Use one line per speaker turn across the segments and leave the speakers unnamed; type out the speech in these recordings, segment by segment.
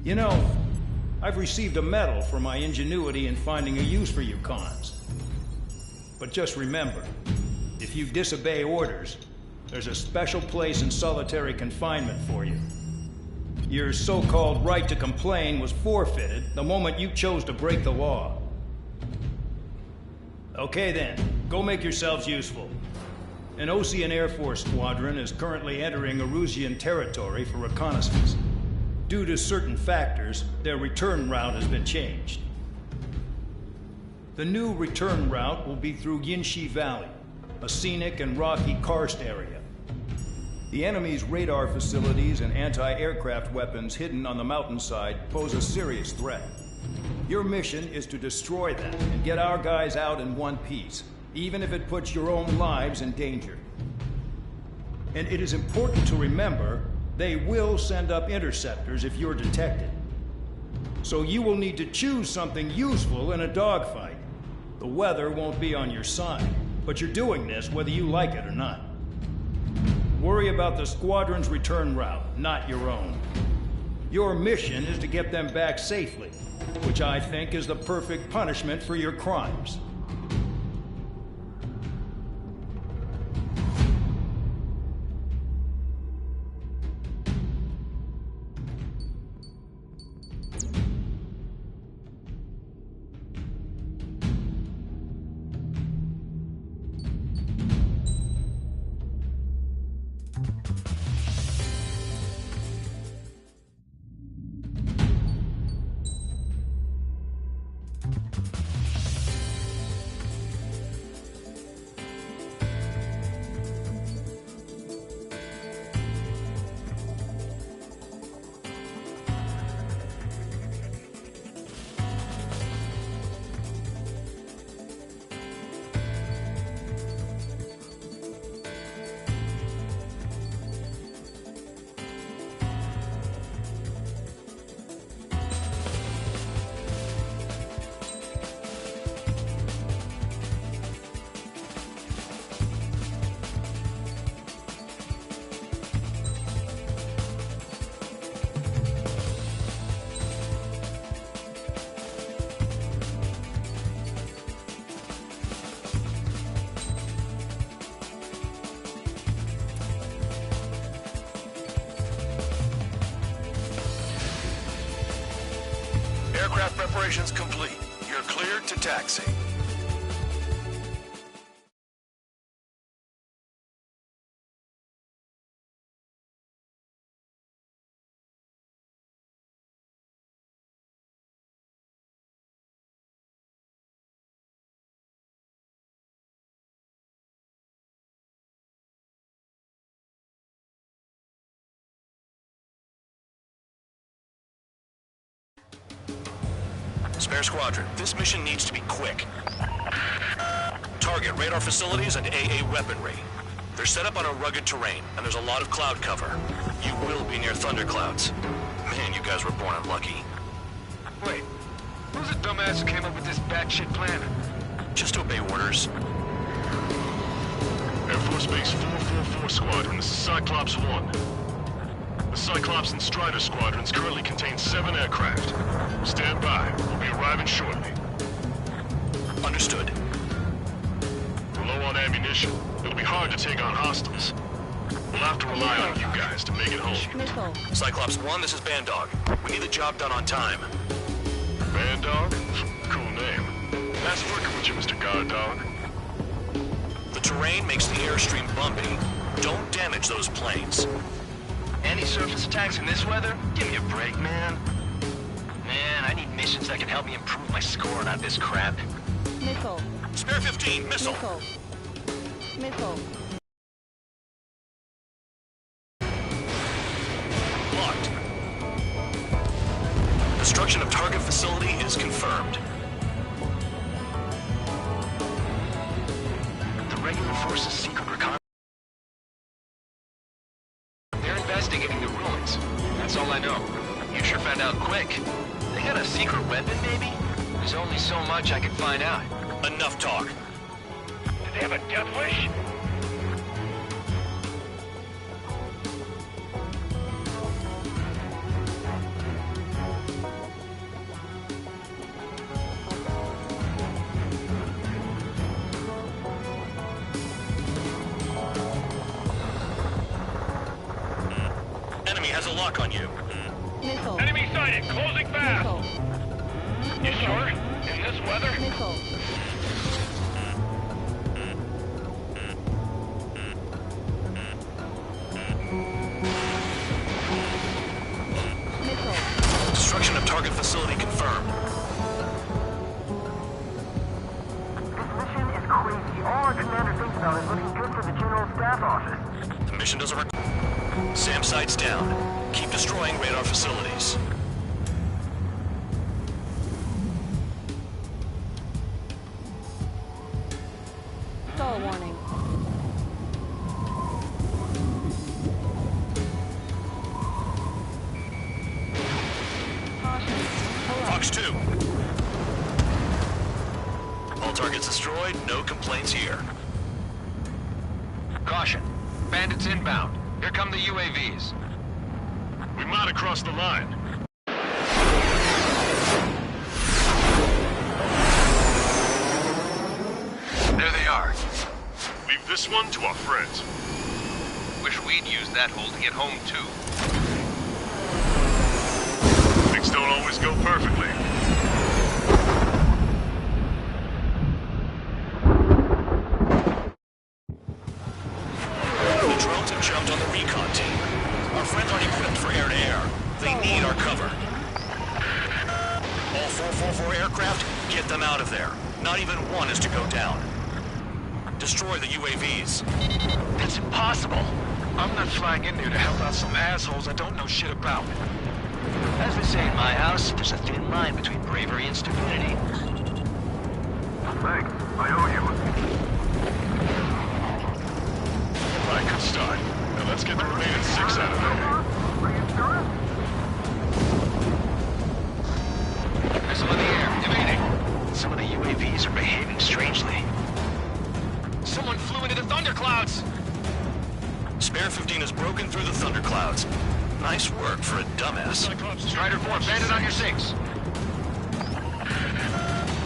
You know, I've received a medal for my ingenuity in finding a use for you cons. But just remember, if you disobey orders, there's a special place in solitary confinement for you. Your so-called right to complain was forfeited the moment you chose to break the law. Okay then, go make yourselves useful. An Osean Air Force squadron is currently entering Erusian territory for reconnaissance. Due to certain factors, their return route has been changed. The new return route will be through Yinshi Valley, a scenic and rocky karst area. The enemy's radar facilities and anti-aircraft weapons hidden on the mountainside pose a serious threat. Your mission is to destroy them and get our guys out in one piece, even if it puts your own lives in danger. And it is important to remember, they will send up interceptors if you're detected. So you will need to choose something useful in a dogfight. The weather won't be on your side, but you're doing this whether you like it or not. Worry about the squadron's return route, not your own. Your mission is to get them back safely, which I think is the perfect punishment for your crimes.
Aircraft preparations complete. You're cleared to taxi. Spare Squadron, this mission needs to be quick. Target radar facilities and AA weaponry. They're set up on a rugged terrain, and there's a lot of cloud cover. You will be near thunderclouds. Man, you guys were born unlucky.
Wait, who's the dumbass who came up with this batshit plan?
Just obey orders.
Air Force Base 444 Squadron, this is Cyclops 1. The Cyclops and Strider squadrons currently contain 7 aircraft. Stand by. We'll be arriving shortly.
Understood.
We're low on ammunition. It'll be hard to take on hostiles. We'll have to rely on you guys to make it home.
Missile.
Cyclops 1, this is Bandog. We need the job done on time.
Bandog? Cool name. Nice working with you, Mr. Guard Dog.
The terrain makes the airstream bumpy. Don't damage those planes.
Any surface attacks in this weather? Give me a break, man. Man, I need missions that can help me improve my score, not this crap.
Missile.
Spare 15, missile.
Missile. Missile.
Locked. Destruction of target facility is confirmed.
The regular force's secret reconnaissance. They're investigating the ruins. That's all I know. You sure found out quick. They got a secret weapon, maybe? There's only so much I can find out.
Enough talk.
Do they have a death wish?
lock on you.
Missile.
Enemy sighted, closing fast.
Missile.
You sure? In this weather?
Missile. Missile.
Destruction of target facility confirmed.
This mission is crazy. All our commander thinks about is looking good for the General Staff Office.
The mission doesn't require... SAM sights down. Keep destroying radar facilities.
Stall warning. Caution. Pull up.
Fox 2. All targets destroyed, no complaints here.
Caution. Bandits inbound. Here come the UAVs.
We might have crossed the line.
There they are.
Leave this one to our friends.
Wish we'd used that hole to get home, too.
Things don't always go perfectly.
The drones have jumped on the recon team. Our friends aren't equipped for air-to-air. They need our cover. All 444 aircraft, get them out of there. Not even one is to go down. Destroy the UAVs.
That's impossible. I'm not flying in there to help out some assholes I don't know shit about. As they say in my house, there's a thin line between bravery and stupidity.
Thanks. I owe you. Right, good start. Now let's get the remaining 6 out of there.
Missile in the air, evading. Some of the UAVs are behaving strangely. Someone flew into the thunderclouds!
Spare 15 has broken through the thunderclouds. Nice work for a dumbass.
Strider 4, bandit on your 6.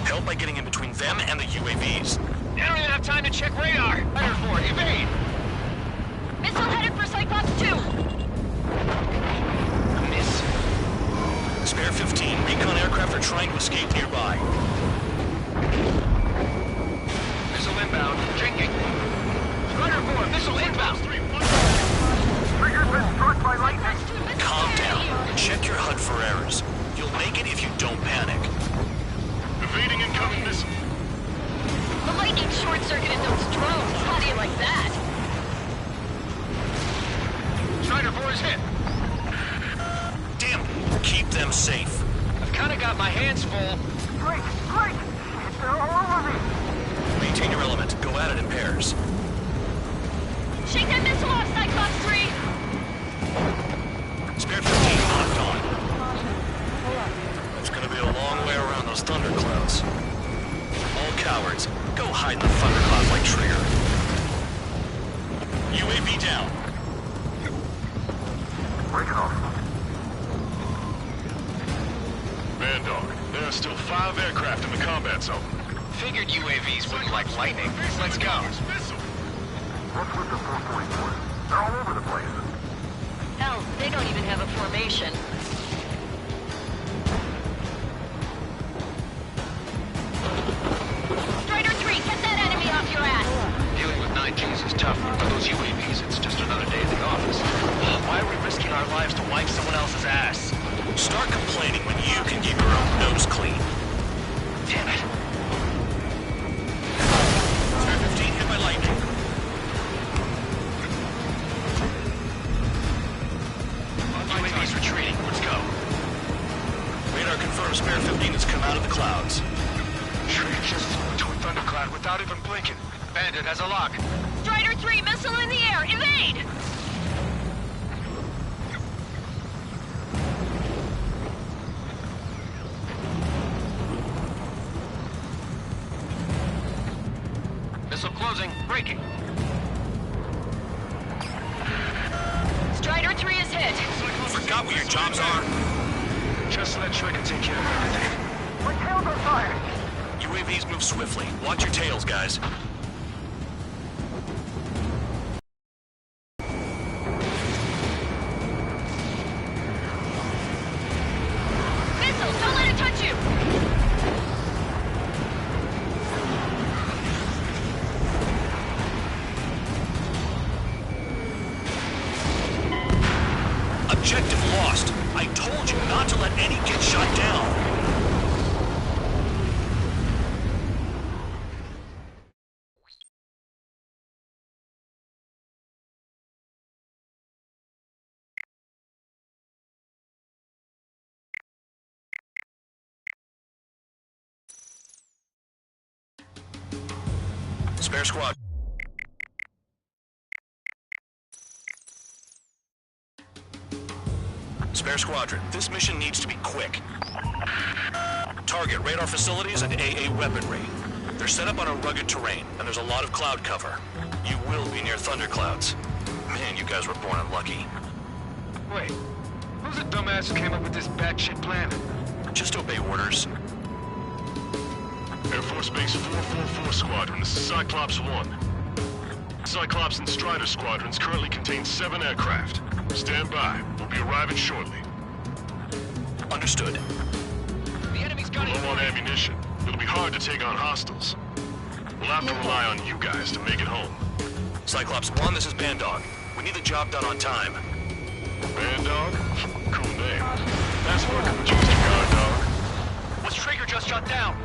Help by getting in between them and the UAVs.
You don't even have time to check radar! Strider 4, evade!
Missile headed for Cyclops 2!
Miss.
Spare 15, recon aircraft are trying to escape nearby.
Missile inbound, drinking. Strider 4, missile inbound!
Trigger's been struck by lightning.
Calm down. Check your HUD for errors. You'll make it if you don't panic.
Evading incoming missile.
The lightning short-circuited those drones. How do you like that?
Strider 4 is hit.
Damn it. Keep them safe.
I've kinda got my hands full.
Great, great! They're all over me!
Maintain your element. Go at it in pairs.
Shake that missile off, Cyclops 3!
Spare 15 locked on.
Caution. Pull up.
It's gonna be a long way around those thunderclouds. All cowards, go hide in the thunderclouds like Trigger. UAV down.
Break it off.
Man dog, there are still 5 aircraft in the combat zone.
Figured UAVs wouldn't like lightning. Let's go.
What's with the 444? They're all over the place.
Hell, they don't even have a formation. Strider 3, get that enemy off your ass!
Dealing with 9Gs is tough, but for those UAVs, it's just another day at the office. Why are we risking our lives to wipe someone else's ass?
Start complaining when you can keep your own nose clean.
Damn it.
Spare 15 hit by lightning.
UAVs retreating. Let's go.
Radar confirms Spare 15 has come out of the clouds.
Trigger just flew into a thundercloud without even blinking. Bandit has a lock.
Strider 3, missile in the air! Evade!
Missile closing. Braking.
Strider 3 is hit.
Forgot what your jobs are?
Just let Trigger take care of everything.
My tails are fired!
UAVs move swiftly. Watch your tails, guys. Objective lost. I told you not to let any get shot down. Spare squad. Spare squadron, this mission needs to be quick. Target radar facilities and AA weaponry. They're set up on a rugged terrain, and there's a lot of cloud cover. You will be near thunderclouds. Man, you guys were born unlucky.
Wait, who's the dumbass who came up with this batshit plan?
Just obey orders.
Air Force Base 444 Squadron, this is Cyclops 1. Cyclops and Strider squadrons currently contain 7 aircraft. Stand by. We'll be arriving shortly.
Understood.
The enemy's gunning.
Low on ammunition. It'll be hard to take on hostiles. We'll have to rely on you guys to make it home.
Cyclops 1, this is Bandog. We need the job done on time.
Bandog? Cool name. That's working with you, Mr. Guard Dog.
What's Trigger just shot down?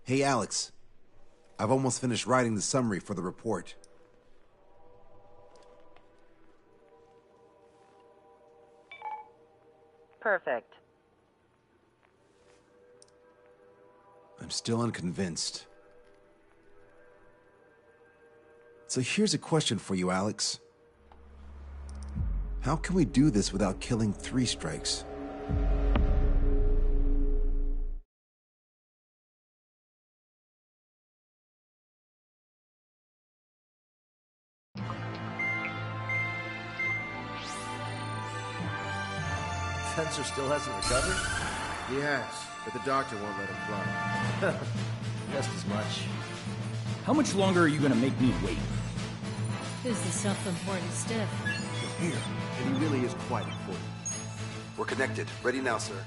Hey, Alex. I've almost finished writing the summary for the report.
Perfect.
I'm still unconvinced. So here's a question for you, Alex. How can we do this without killing 3 strikes?
Spencer still hasn't recovered? He has, but the doctor won't let him fly. Just as much.
How much longer are you gonna make me wait?
Who's the self-important stiff?
Here.
And he really is quite important.
We're connected. Ready now, sir.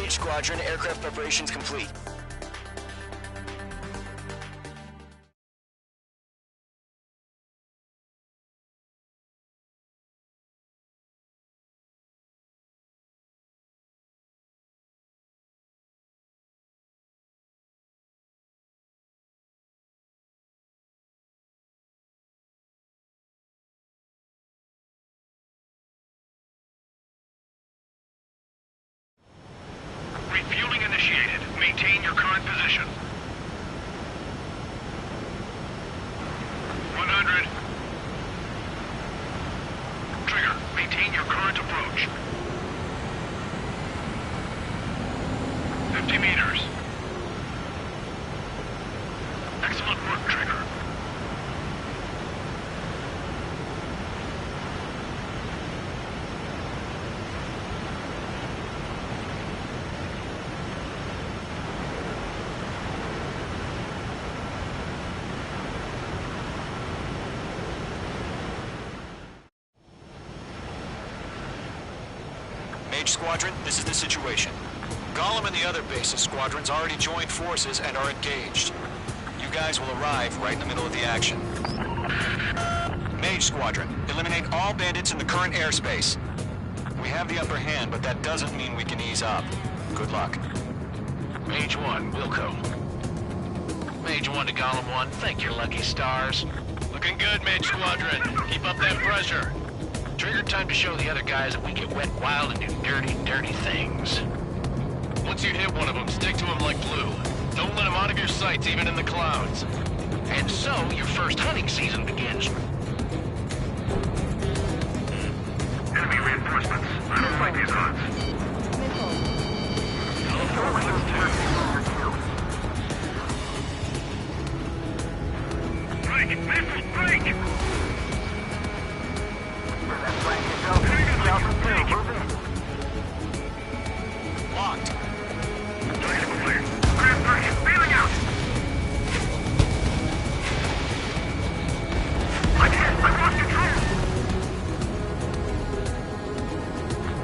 Mage Squadron, aircraft preparations complete.
Refueling initiated. Maintain your current position. 100. Trigger, maintain your current approach. 50 meters. Excellent work, Trigger.
Mage Squadron, this is the situation. Gollum and the other bases squadrons already joined forces and are engaged. You guys will arrive right in the middle of the action. Mage Squadron, eliminate all bandits in the current airspace. We have the upper hand, but that doesn't mean we can ease up. Good luck.
Mage 1, Wilco. Mage 1 to Gollum 1, thank your lucky stars.
Looking good, Mage Squadron. Keep up that pressure.
Trigger, time to show the other guys that we get wet wild and do dirty, dirty things.
Once you hit one of them, stick to them like glue. Don't let them out of your sights, even in the clouds.
And so, your first hunting season begins.
Enemy reinforcements. I don't like these odds. Break! Missile, break!
Locked.
Dynamo clear. Craft target, bailing out! I'm hit! I lost control!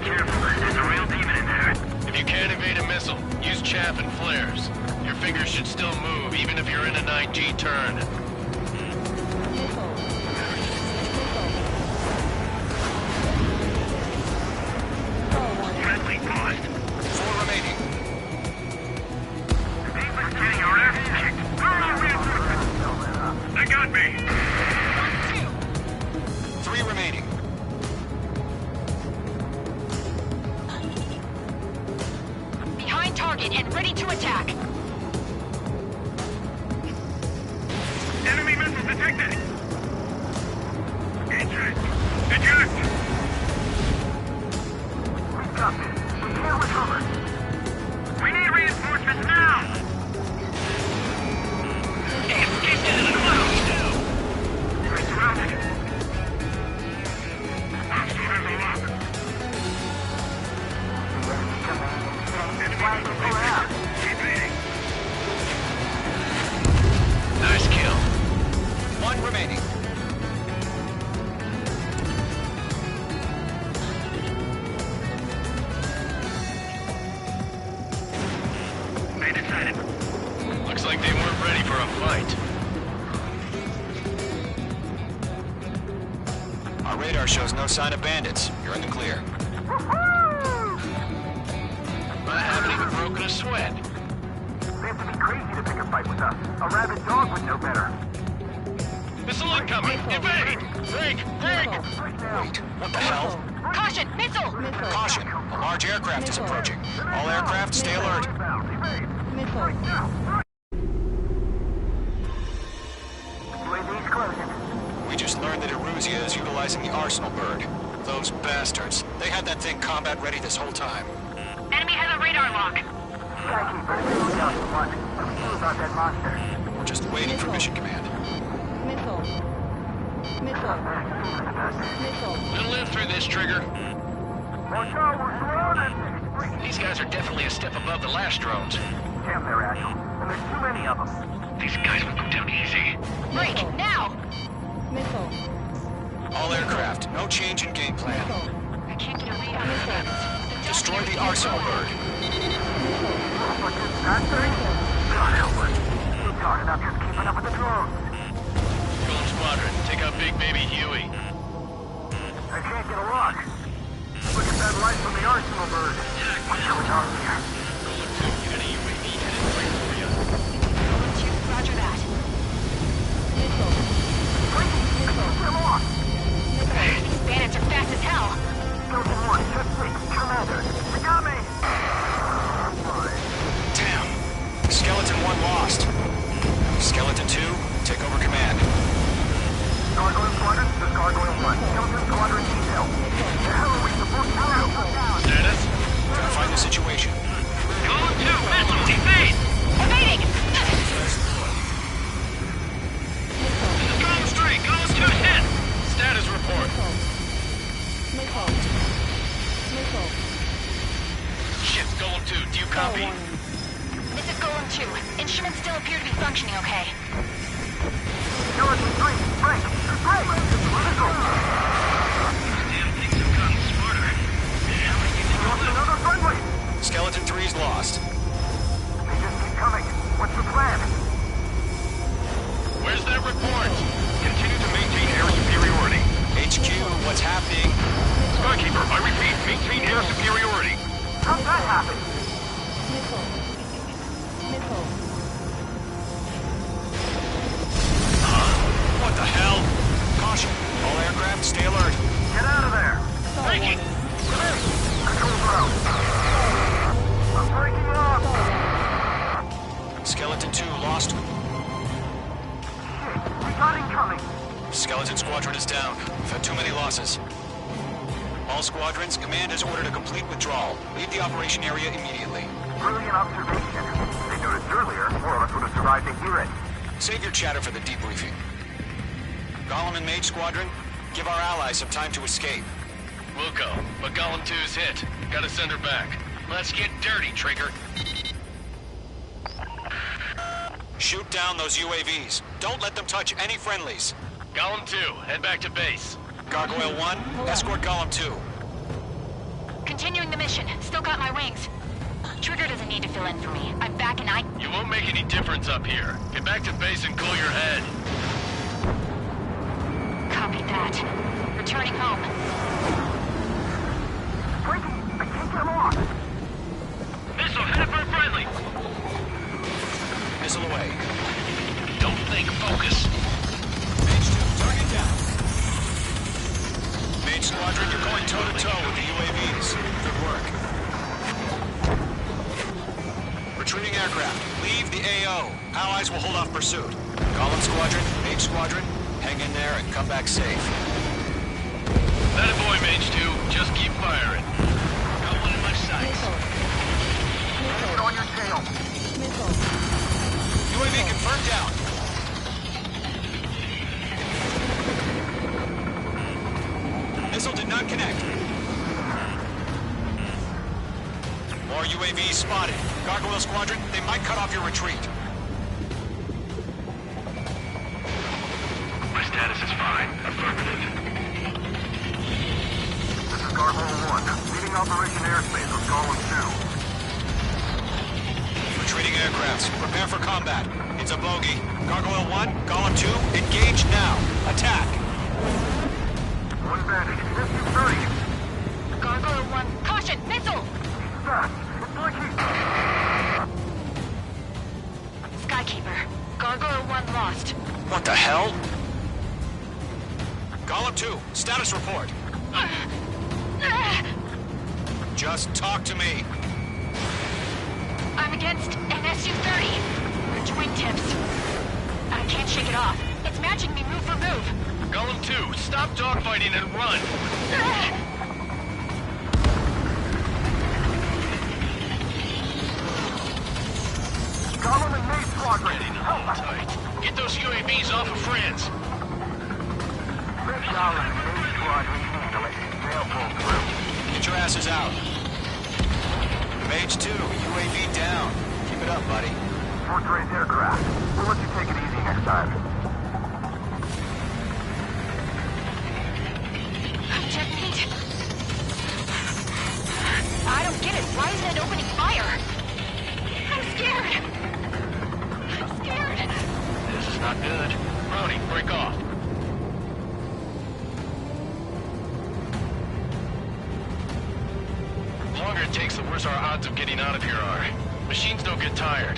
Careful, there's a real demon in there. If you can't evade a missile, use chaff and flares. Your fingers should still move, even if you're in a 9G turn. Friendly paused.
4 remaining.
Demon's getting your ass kicked. Where are reinforcements? They got me.
3 remaining.
Behind target and ready to attack.
Enemy missile detected. Eject. Eject. We need reinforcements now! Escape into the clouds! We're surrounded. Hostile has a lock. Enemy missile detected. Keep leading.
Nice kill.
1 remaining.
They decided. Looks like they weren't ready for a fight.
Our radar shows no sign of bandits. You're in the clear.
I haven't even broken a sweat.
They have to be crazy to pick a fight with us. A rabid dog would know better.
Missile incoming! Evade! Break! Break!
Wait, what the hell?
Caution! Missile!
Caution! A large aircraft is approaching. All aircraft, stay alert.
UAV's closing.
We just learned that Eruzia is utilizing the Arsenal bird. Those bastards. They had that thing combat ready this whole time.
Enemy has a radar lock.
Skykeeper, look out for one. What do we do about that monster?
We're just waiting for mission command.
We'll live through this, Trigger.
Watch out, we're surrounded!
These guys are definitely a step above the last drones.
Damn, they're agile. And there's too many of them.
These guys will go down easy.
Break, now!
All aircraft, no change in game plan.
I can't get a read on this.
Destroy the Arsenal bird.
What's this, that thing? God help us. We're talking about just keeping up with the drones.
Gold Squadron, take out Big Baby Huey.
I can't get a lock. Look at that light from the arsenal bird. What's going on here?
You got a UAV headed right for you.
Roger that.
Get him off!
These bandits are fast as hell.
Skeleton 1, just wait. Commander, you got me!
Damn. Skeleton 1 lost. Skeleton 2, take over command.
Gargoyle Squadron, this is Gargoyle 1. Skeleton Squadron detail. The hell are we supposed to do?
Status?
Verify the situation.
Golem 2, missile, evade!
Evading!
This is Golem 3, Golem 2's hit! Status report. Shit, Golem 2, do you copy?
This is Golem 2. Instruments still appear to be functioning okay.
Skeleton 3, Frank! Frank! Let's go!
Damn things have gotten smarter. How are you
Lost another friendly!
Skeleton 3's lost.
They just keep coming. What's the plan?
Where's that report? Continue to maintain air superiority.
HQ, what's happening?
Skykeeper, I repeat, maintain air superiority.
How'd that happen?
What the hell? Caution. All aircraft, stay alert.
Get out of there!
Breaking!
Control ground. I'm breaking up!
Skeleton 2 lost.
Shit, we got incoming!
Skeleton Squadron is down. We've had too many losses. All squadrons, command has ordered a complete withdrawal. Leave the operation area immediately.
Brilliant observation. They noticed earlier, more of us would have survived to hear it.
Save your chatter for the debriefing. Golem and Mage Squadron, give our allies some time to escape.
We'll go, but Golem 2's hit. Gotta send her back. Let's get dirty, Trigger.
Shoot down those UAVs. Don't let them touch any friendlies.
Golem 2, head back to base.
Gargoyle 1, escort Golem 2.
Continuing the mission. Still got my wings. Trigger doesn't need to fill in for me. I'm back and I...
You won't make any difference up here. Get back to base and cool your head.
Copy that. Returning home.
Frankie, I can't get him off!
Missile headed for a friendly.
Missile away.
Don't think, focus.
Mage 2, target down. Mage Squadron, you're going toe-to-toe with the UAVs. Good work. Retreating aircraft. Leave the AO. Allies will hold off pursuit. Golem Squadron, Mage Squadron, hang in there and come back safe.
That a boy, Mage 2. Just keep firing. Got one in my sights.
Get on your tail!
UAV confirmed down. Missile did not connect. More UAVs spotted. Gargoyle Squadron, they might cut off your retreat.
My status is fine. Affirmative.
This is Gargoyle 1, leading Operation Airspace with Golem 2.
Retreating aircrafts, prepare for combat. It's a bogey. Gargoyle 1, Golem 2, engage now. Attack.
One bandit, F22
Gargoyle 1. Caution! Missile!
fast! It's like he's...
Skykeeper. Gargoyle 1 lost.
What the hell? Golem 2, status report. Just talk to me.
I'm against an SU-30. Wingtips. I can't shake it off. It's matching me move for move.
Golem 2, stop dogfighting and run.
Golem and Mage Squadron!
Tight. Get those UAVs off of France.
Golem and Mage Squadron handle it. They'll pull through.
Get your asses out. Mage 2, UAV down. Keep it up, buddy.
Fortress aircraft. We'll let you take it easy next time.
Detonate. I don't get it. Why isn't it opening fire?
Not good. Brody, break off. The longer it takes, the worse our odds of getting out of here are. Machines don't get tired.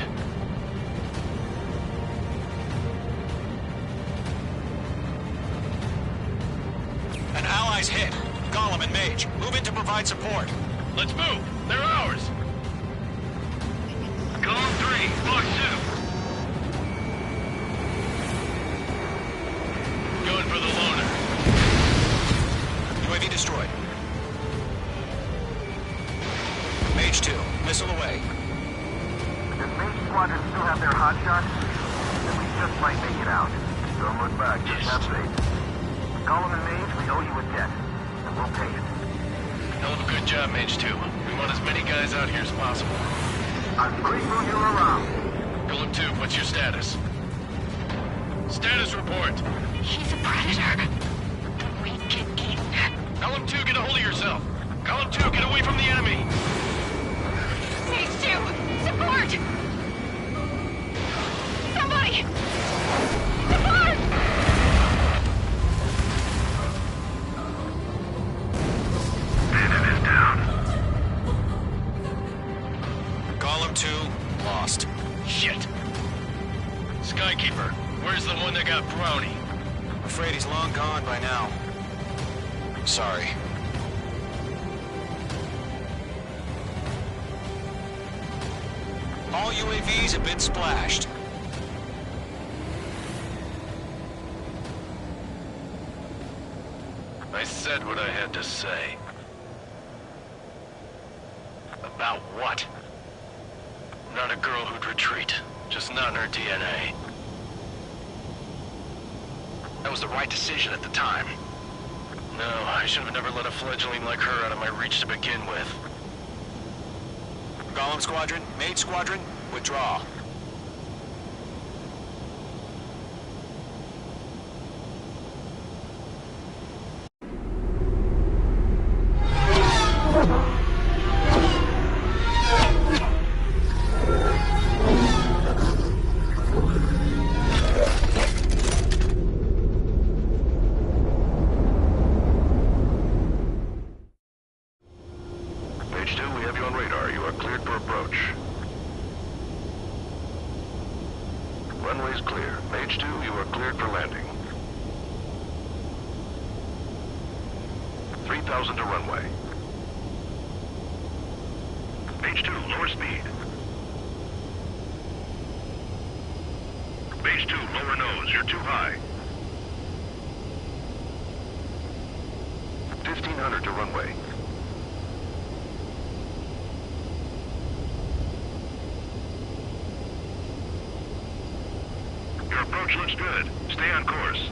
An ally's hit. Gollum and Mage, move in to provide support.
Let's move. They're ours. Golem 3, Fox 2. Going for the loner.
UAV destroyed. Mage 2, missile away.
Does Mage Squadron still have their hot shots? Then we just might make it out. Don't look back, just have faith. Gollum and Mage, we owe you a debt. And we'll pay it.
Hell of a good job, Mage 2. We want as many guys out here as possible.
I'm grateful you're around.
Golem 2, what's your status? Status report.
He's a predator. We get eaten.
Golem 2, get a hold of yourself. Golem 2, get away from the enemy.
Mage 2, support! Somebody! Support!
Enemy down.
Gollum 2, lost.
Shit. Skykeeper, where's the one that got Brownie?
Afraid he's long gone by now. Sorry. All UAVs have been splashed.
I said what I had to say. About what? Not a girl who'd retreat. Just not in her DNA. That was the right decision at the time. No, I should have never let a fledgling like her out of my reach to begin with.
Gollum Squadron, Mage Squadron, withdraw.
Mage 2, we have you on radar. You are cleared for approach. Runway's clear. Mage 2, you are cleared for landing. 3,000 to runway. Mage 2, lower speed. Mage 2, lower nose. You're too high. 1,500 to runway. Your approach looks good. Stay on course.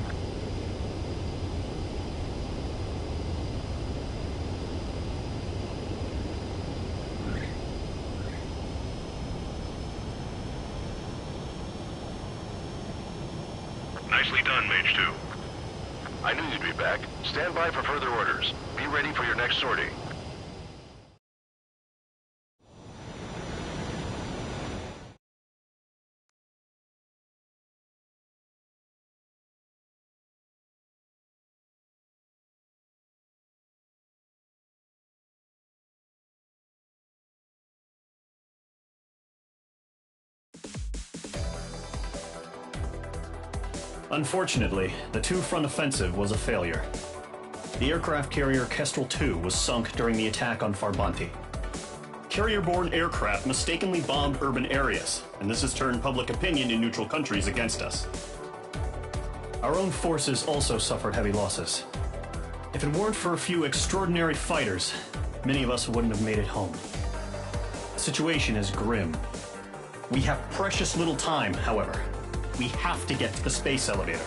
Nicely done, Mage 2. I knew you'd be back. Stand by for further orders. Be ready for your next sortie.
Unfortunately, the two-front offensive was a failure. The aircraft carrier Kestrel II was sunk during the attack on Farbanti. Carrier-borne aircraft mistakenly bombed urban areas, and this has turned public opinion in neutral countries against us. Our own forces also suffered heavy losses. If it weren't for a few extraordinary fighters, many of us wouldn't have made it home. The situation is grim. We have precious little time, however. We have to get to the space elevator.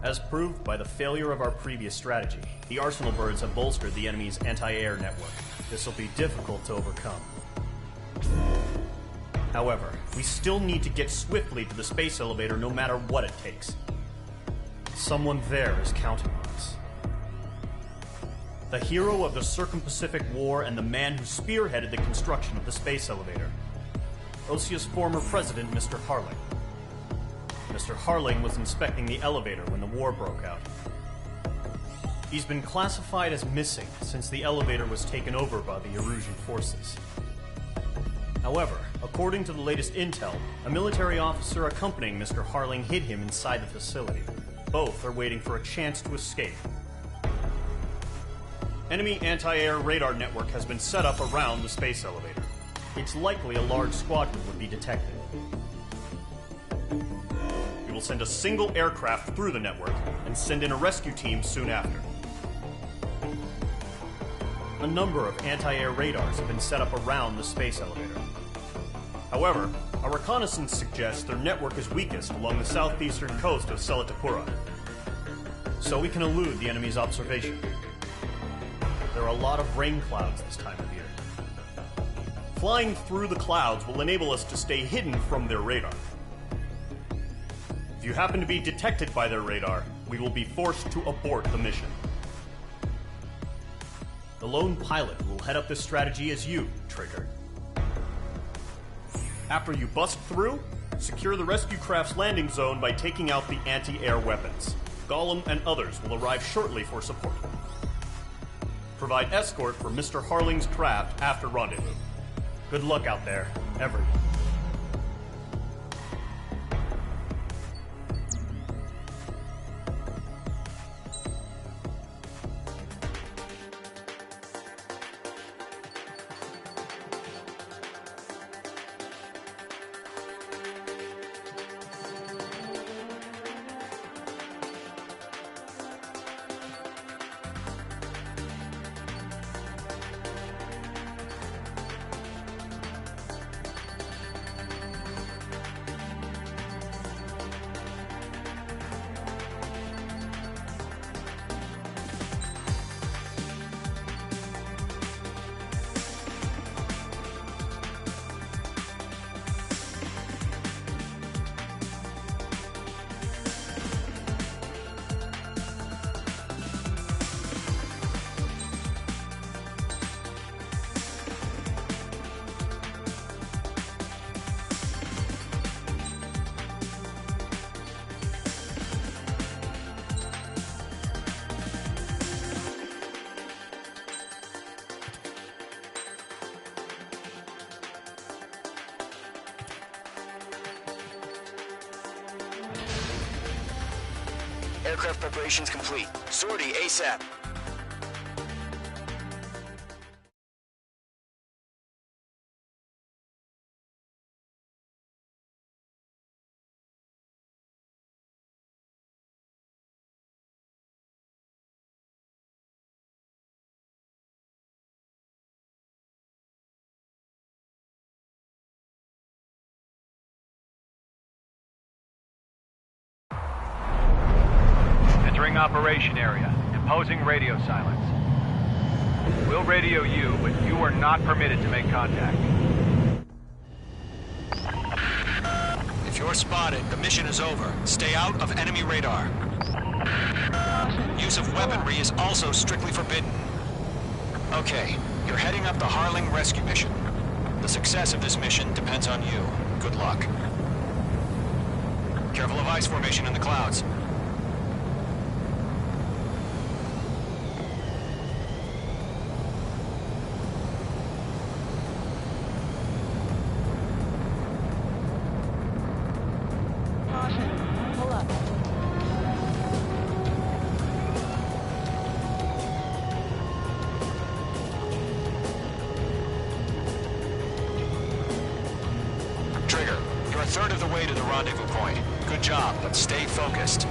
As proved by the failure of our previous strategy, the Arsenal birds have bolstered the enemy's anti-air network. This will be difficult to overcome. However, we still need to get swiftly to the space elevator no matter what it takes. Someone there is counting on us. The hero of the Circum-Pacific War and the man who spearheaded the construction of the space elevator. OSEA's former president, Mr. Harling. Mr. Harling was inspecting the elevator when the war broke out. He's been classified as missing since the elevator was taken over by the Erusian forces. However, according to the latest intel, a military officer accompanying Mr. Harling hid him inside the facility. Both are waiting for a chance to escape. Enemy anti-air radar network has been set up around the space elevator. It's likely a large squadron would be detected. We will send a single aircraft through the network and send in a rescue team soon after. A number of anti-air radars have been set up around the space elevator. However, our reconnaissance suggests their network is weakest along the southeastern coast of Selatapura, so we can elude the enemy's observation. There are a lot of rain clouds this time of year. Flying through the clouds will enable us to stay hidden from their radar. If you happen to be detected by their radar, we will be forced to abort the mission. The lone pilot who will head up this strategy is you, Trigger. After you bust through, secure the rescue craft's landing zone by taking out the anti-air weapons. Gollum and others will arrive shortly for support. Provide escort for Mr. Harling's craft after rendezvous. Good luck out there, everyone.
Aircraft preparations complete. Sortie ASAP.
Entering operation area. Imposing radio silence. We'll radio you, but you are not permitted to make contact.
If you're spotted, the mission is over. Stay out of enemy radar. Use of weaponry is also strictly forbidden. Okay, you're heading up the Harling rescue mission. The success of this mission depends on you. Good luck. Careful of ice formation in the clouds. Trigger, you're a third of the way to the rendezvous point. Good job, but stay focused.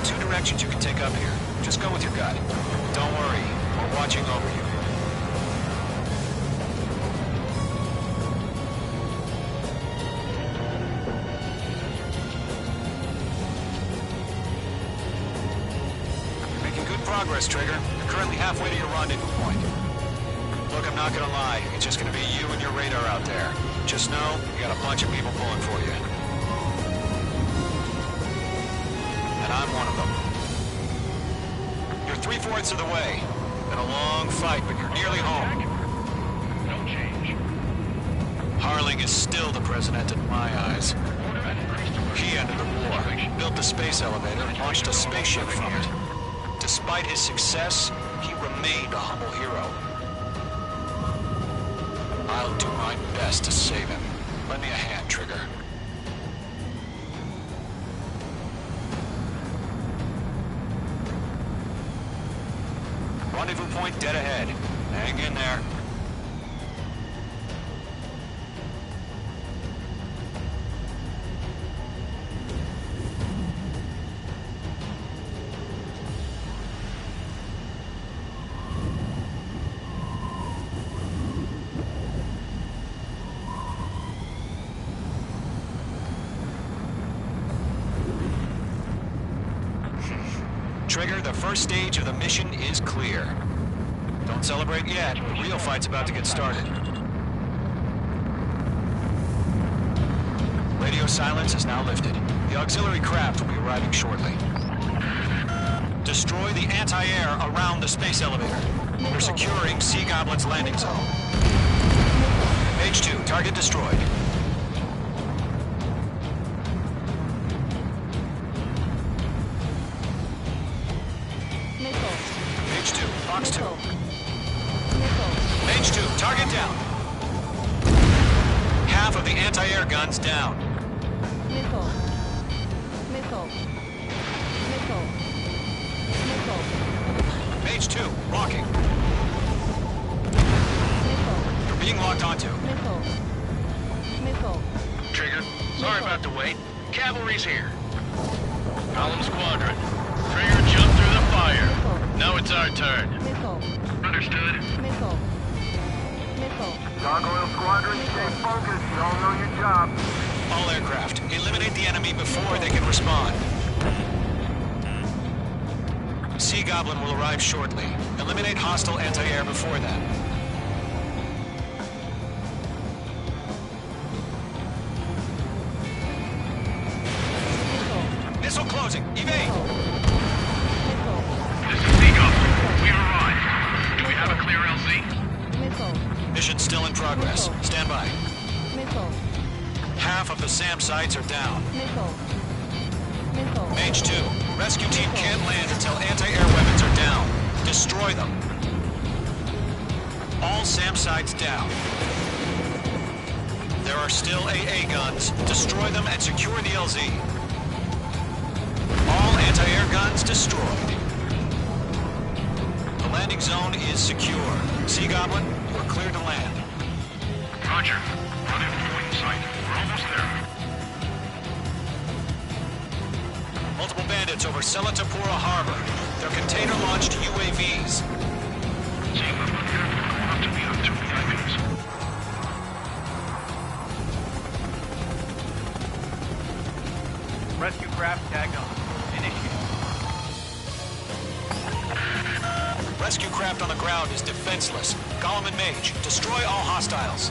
two directions you can take up here. Just go with your gut. Don't worry, we're watching over you. You're making good progress, Trigger. You're currently halfway to your rendezvous point. Look, I'm not gonna lie. It's just gonna be you and your radar out there. Just know, you got a bunch of people pulling for you. And I'm one of them. You're 3/4 of the way. Been a long fight, but you're nearly home.
No change.
Harling is still the president in my eyes. He ended the war, built the space elevator, and launched a spaceship from it. Despite his success, he remained a humble hero. I'll do my best to save him. Lend me a hand, Trigger. Rendezvous point dead ahead. Hang in there. Trigger, the first stage of the mission is clear. Don't celebrate yet. The real fight's about to get started. Radio silence is now lifted. The auxiliary craft will be arriving shortly. Destroy the anti-air around the space elevator. We're securing Sea Goblin's landing zone. H2, target destroyed. H2, Fox 2. H2, target down. Half of the anti-air guns down. H2, locking. You're being locked onto.
Trigger, sorry about the wait. Cavalry's here. Column Squadron. Trigger jumped through the fire. Now it's our turn. Understood.
Gargoyle Squadron, stay focused. You all know your job.
All aircraft, eliminate the enemy before they can respond. Sea Goblin will arrive shortly. Eliminate hostile anti-air before that. Missile closing. Evade!
This is Sea Goblin. We arrived. Do we have a clear LZ?
Mission still in progress. Stand by. Half of the SAM sites are down. Mage 2, rescue team can't land until anti-air weapons are down. Destroy them. All SAM sites down. There are still AA guns. Destroy them and secure the LZ. All anti-air guns destroyed. The landing zone is secure. Sea Goblin, you are clear to land.
Roger. Rendezvous point in sight. We're almost there.
Multiple bandits over Selatapura Harbor. They're container-launched UAVs.
Sea Goblin, going up to meet up 2 VIPs.
Rescue craft tagged on. Initiate.
Rescue craft on the ground is defenseless. Gollum and Mage, destroy all hostiles.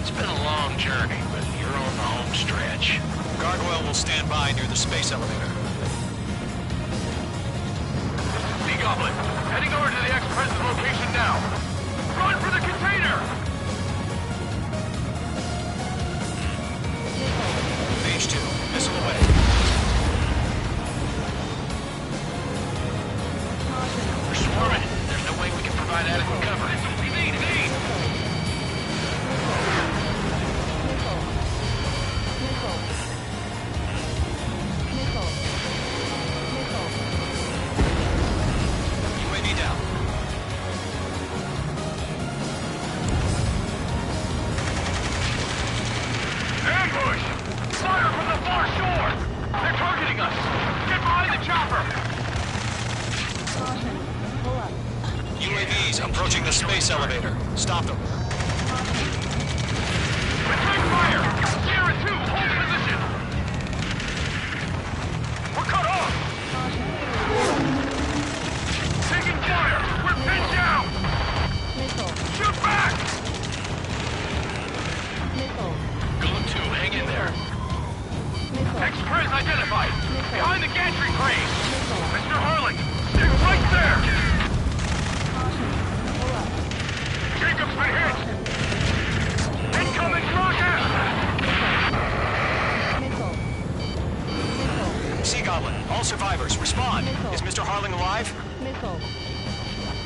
It's been a long journey, but you're on the home stretch.
Gargoyle will stand by near the space elevator.
Sea Goblin, heading over to the ex-president's location now. Run for the container!
Mage 2, missile away.
We're swarming. There's no way we can provide adequate cover. Evade, evade!
UAV down.
hitting us! Get behind the chopper!
UAVs approaching the space elevator. Stop them.
Return fire! Sierra 2, hold position! We're cut off! Taking fire! We're pinned down! Shoot back! Golem 2, hang in there. X-Prez identified! Behind the gantry crane! Mr. Harling, stick right there! Jacob's been hit! Incoming rocket!
Sea Goblin, all survivors, respond. Is Mr. Harling alive?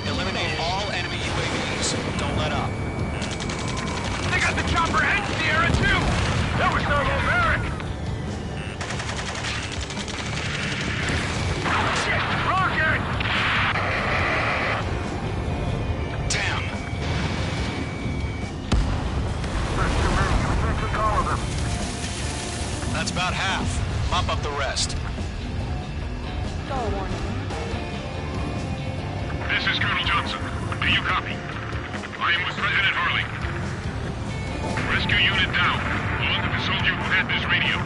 Eliminate all enemy UAVs. Don't let up.
They got the chopper and Sierra 2! That was thermobaric! Shit! Rocket!
Damn.
There's too many. We can't take all of them.
That's about half. Mop up the rest.
This is Colonel Johnson. Do you copy? I am with President Harling. Rescue unit down. Along with the soldier who had this radio.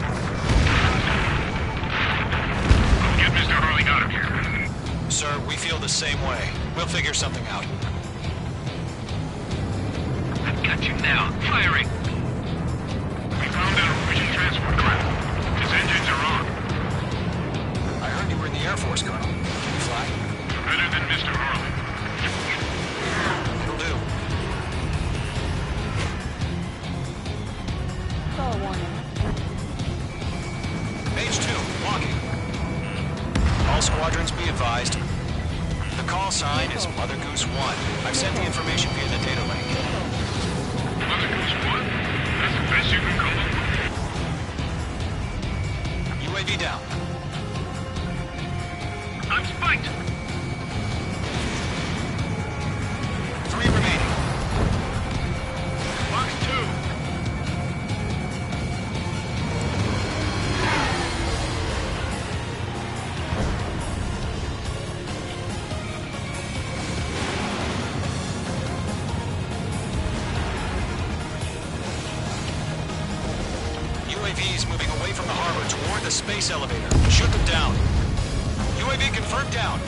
I'll get Mr. Harling out of here.
Sir, we feel the same way. We'll figure something out.
I've got you now. Firing!
We found an Norwegian transport craft. Its engines are on.
I heard you were in the Air Force, Colonel. Can you fly?
Better than Mr. Harling.
It'll do. Mage 2, walking. All squadrons be advised. The call sign is Mother Goose 1. I've sent the information via the data link.
Mother Goose 1? That's the best you can call them.
UAV down.
I'm spiked!
3 remaining.
Box 2!
UAVs moving away from the harbor toward the space elevator. Shoot them down. UAV confirmed down.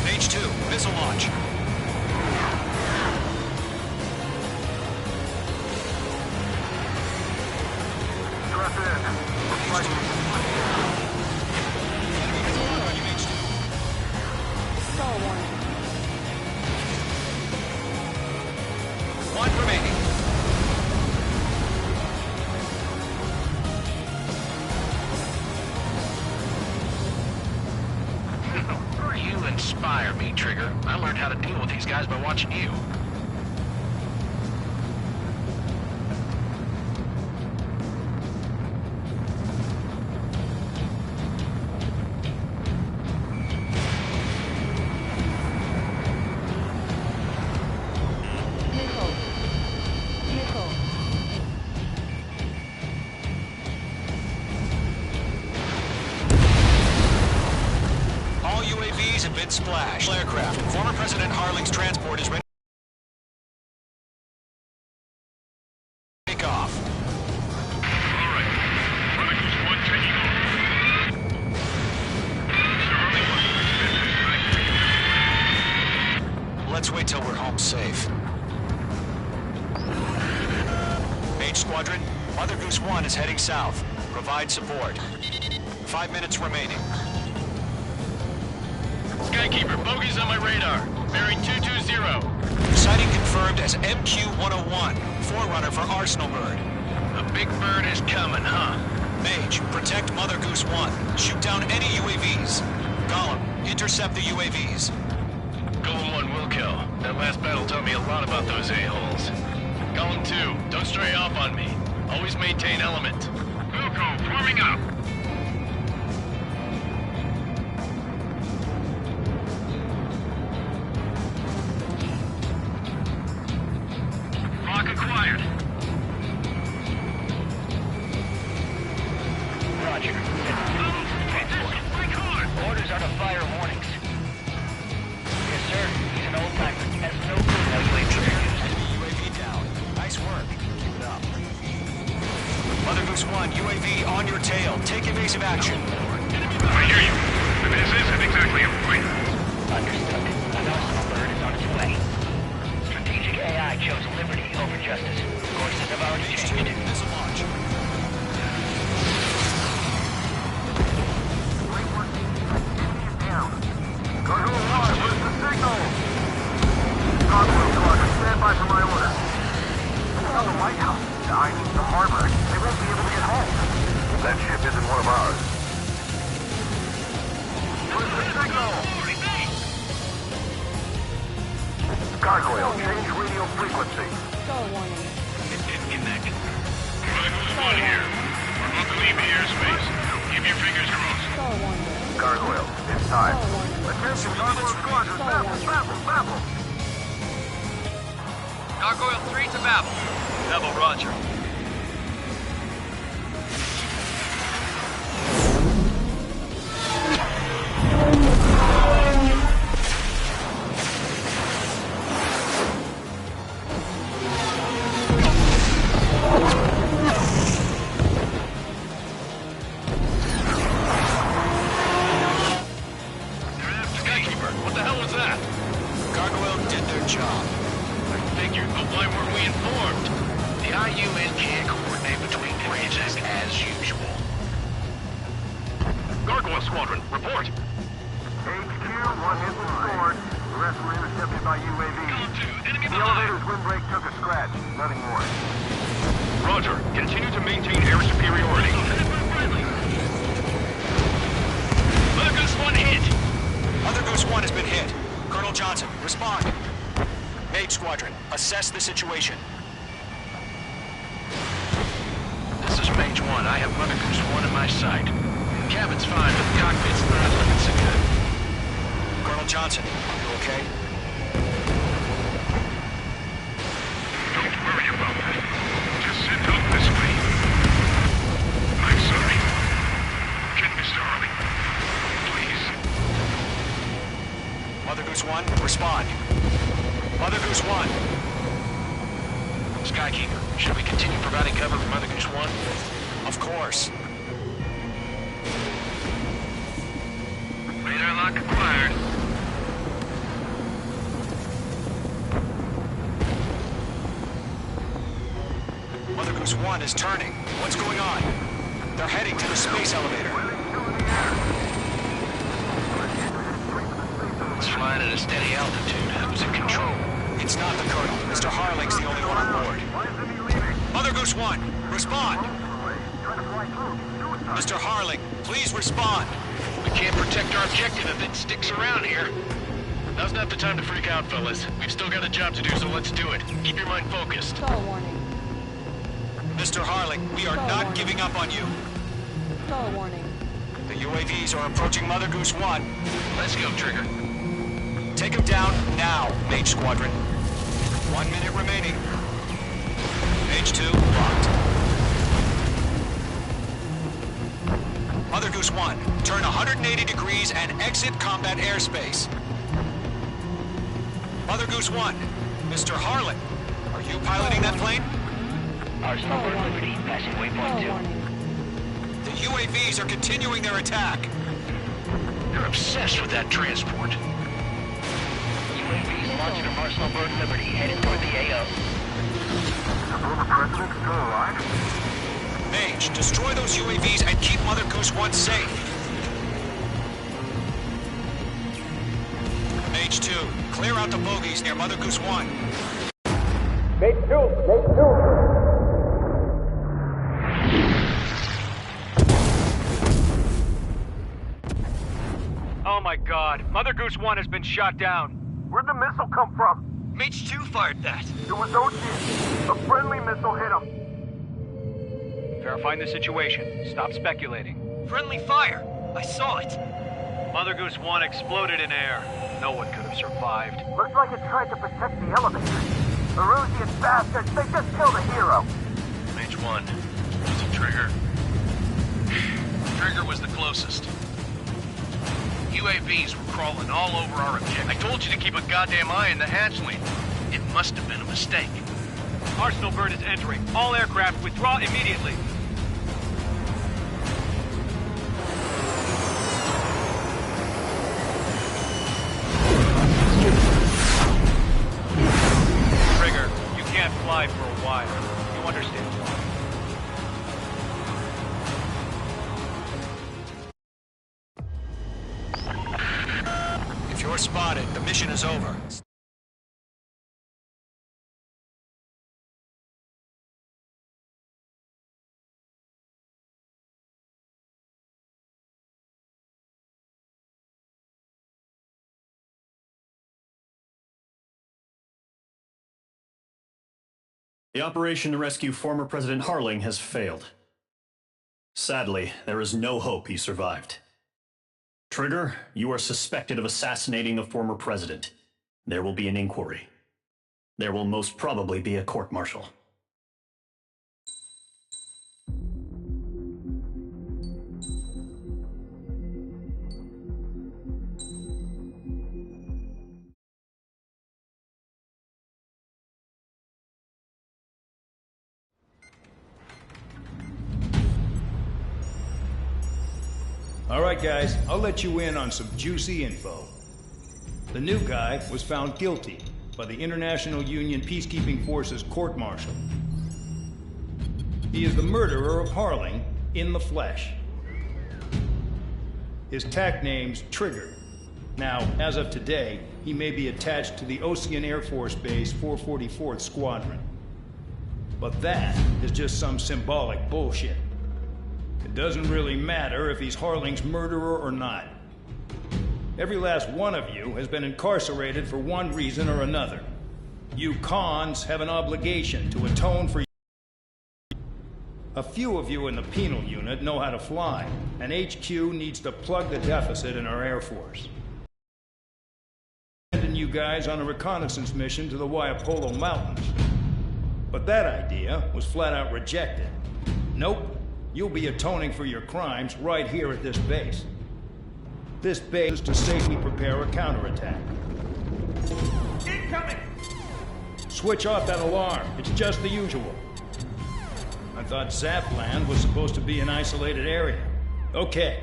Mage 2, missile launch.
Stress in. Looks like
Enemy missile launch on you, Mage 2. One remaining.
You inspire me, Trigger. I learned how to deal with these guys by watching you.
All UAVs have been splashed. Aircraft. Former President Harling's transport is ready to take off.
All right. Mother Goose 1 taking off. Mr. Harling wants to extend his
Let's wait till we're home safe. Mage Squadron, Mother Goose 1 is heading south. Provide support. 5 minutes remaining.
Skykeeper, bogeys on my radar. Bearing 220.
Sighting confirmed as MQ-101, forerunner for Arsenal Bird.
A big bird is coming, huh?
Mage, protect Mother Goose 1. Shoot down any UAVs. Gollum, intercept the UAVs.
Golem 1 will kill. That last battle taught me a lot about those a-holes. Golem 2, don't stray off on me. Always maintain element.
Wilco, forming up.
tail. Take evasive action.
I hear you. But this isn't exactly a fight.
Understood. An Arsenal bird is on its way. Strategic AI chose liberty over justice. Courses have already changed.
Missile launch.
Cargo 1, where's the signal? Cargo squadron, stand by for my order. Tell the White House. I mean, the harbor. They won't be able to get home. That ship isn't one of ours. Where's the signal? Gargoyle, change radio frequency.
Star warning.
One here. We're about to leave the airspace. Keep your fingers crossed.
Star warning.
Gargoyle, it's time.
Star warning.
Attention, Gargoyle squadron, babble.
Gargoyle 3 to Babel. Babel, roger.
Skykeeper, what the hell was that?
Gargoyle did their job.
I figured, but why weren't we informed?
The IUN can't coordinate between branches as usual.
Gargoyle Squadron, report.
HQ, one hit was scored. The rest were intercepted by UAV.
Enemy
The elevator's windbreak took a scratch. Nothing more.
Roger. Continue to maintain air superiority.
Mother Goose 1 hit!
Mother Goose 1 has been hit. Colonel Johnson, respond. Mage Squadron, assess the situation.
This is Mage 1. I have Mother Goose 1 in my sight. Cabin's fine, but the cockpit's not looking so good.
Colonel Johnson, you okay?
Don't worry about that. Just send help this way. I'm sorry. Get Mr. Harley. Please.
Mother Goose 1, respond. Mother Goose 1.
Skykeeper, should we continue providing cover for Mother Goose 1?
Of course.
Radar lock acquired.
Mother Goose 1 is turning. What's going on? They're heading to the space elevator.
It's flying at a steady altitude. Who's in control?
It's not the Colonel. Mr. Harling's the only one on board. Mother Goose 1, respond. Mr. Harling, please respond.
We can't protect our objective if it sticks around here. Now's not the time to freak out, fellas. We've still got a job to do, so let's do it. Keep your mind focused.
Star warning.
Mr. Harling, we are not giving up on you.
Star warning.
The UAVs are approaching Mother Goose 1.
Let's go, Trigger.
Take them down now, Mage Squadron. 1 minute remaining. Mage 2, locked. Mother Goose 1, turn 180 degrees and exit combat airspace. Mother Goose 1, Mr. Harlan, are you piloting that plane?
Arsenal Bird Liberty, passing waypoint 2.
The UAVs are continuing their attack.
They're obsessed with that transport.
UAVs launched from Arsenal Bird Liberty, headed toward the AO.
The former president still alive?
Mage, destroy those UAVs and keep Mother Goose 1 safe. Mage 2, clear out the bogies near Mother Goose 1.
Mage 2!
Oh my god, Mother Goose 1 has been shot down.
Where'd the missile come from?
Mage 2 fired that.
It was Ocean. A friendly missile hit him.
Verifying the situation. Stop speculating.
Friendly fire. I saw it.
Mother Goose 1 exploded in air. No one could have survived.
Looks like it tried to protect the elevator. Erusian bastards, they just killed a hero.
Mage 1. Was it Trigger? Trigger was the closest. UAVs were crawling all over our objective. I told you to keep a goddamn eye in the hatchling. It must have been a mistake.
Arsenal Bird is entering. All aircraft withdraw immediately.
targets.
The operation to rescue former President Harling has failed. Sadly, there is no hope he survived. Trigger, you are suspected of assassinating the former president. There will be an inquiry. There will most probably be a court-martial.
All right, guys, I'll let you in on some juicy info. The new guy was found guilty by the International Union Peacekeeping Forces court-martial. He is the murderer of Harling in the flesh. His tag name's Trigger. Now, as of today, he may be attached to the Ocean Air Force Base 444th Squadron. But that is just some symbolic bullshit. It doesn't really matter if he's Harling's murderer or not. Every last one of you has been incarcerated for one reason or another. You cons have an obligation to atone for. A few of you in the penal unit know how to fly, and HQ needs to plug the deficit in our Air Force. Sending you guys on a reconnaissance mission to the Waiapolo Mountains. But that idea was flat out rejected. Nope. You'll be atoning for your crimes right here at this base. This base is to safely prepare a counterattack.
Incoming!
Switch off that alarm. It's just the usual. I thought Zapland was supposed to be an isolated area. Okay.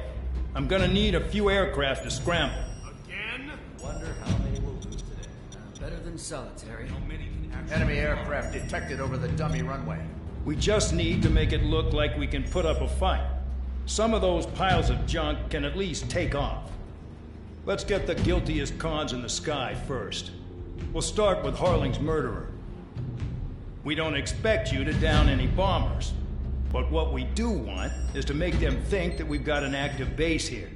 I'm gonna need a few aircraft to scramble.
Again?
Wonder how many will lose today.
Better than solitary.
Enemy aircraft detected over the dummy runway.
We just need to make it look like we can put up a fight. Some of those piles of junk can at least take off. Let's get the guiltiest cons in the sky first. We'll start with Harling's murderer. We don't expect you to down any bombers, but what we do want is to make them think that we've got an active base here.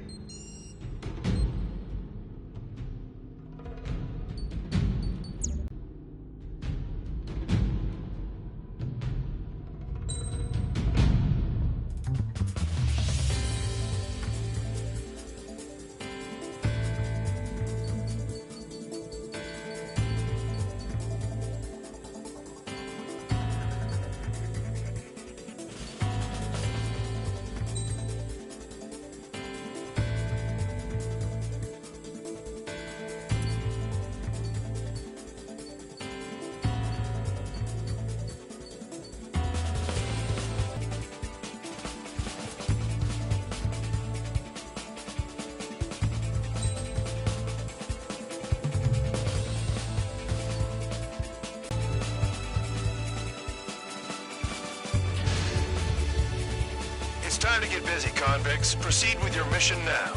It's time to get busy, convicts. Proceed with your mission now.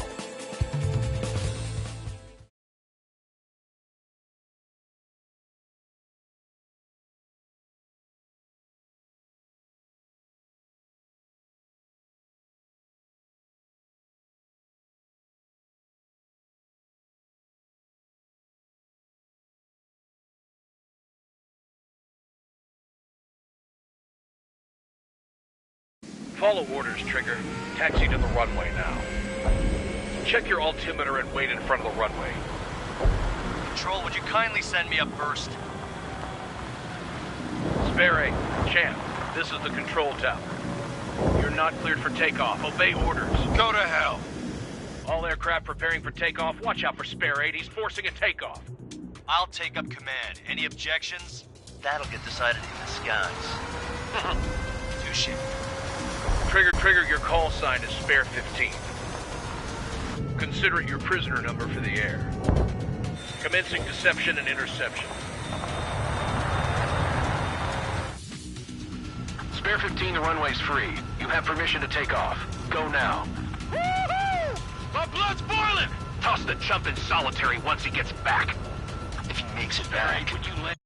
Follow orders, Trigger. Taxi to the runway now. Check your altimeter and wait in front of the runway.
Control, would you kindly send me up first?
Spare 8, Champ, this is the control tower. You're not cleared for takeoff. Obey orders.
Go to hell.
All aircraft preparing for takeoff. Watch out for Spare 8. He's forcing a takeoff.
I'll take up command. Any objections? That'll get decided in the skies. Touche.
Trigger, your call sign is Spare 15. Consider it your prisoner number for the air. Commencing deception and interception.
Spare 15, the runway's free. You have permission to take off. Go now.
Woohoo! My blood's boiling!
Toss the chump in solitary once he gets back.
makes it back.
Would you let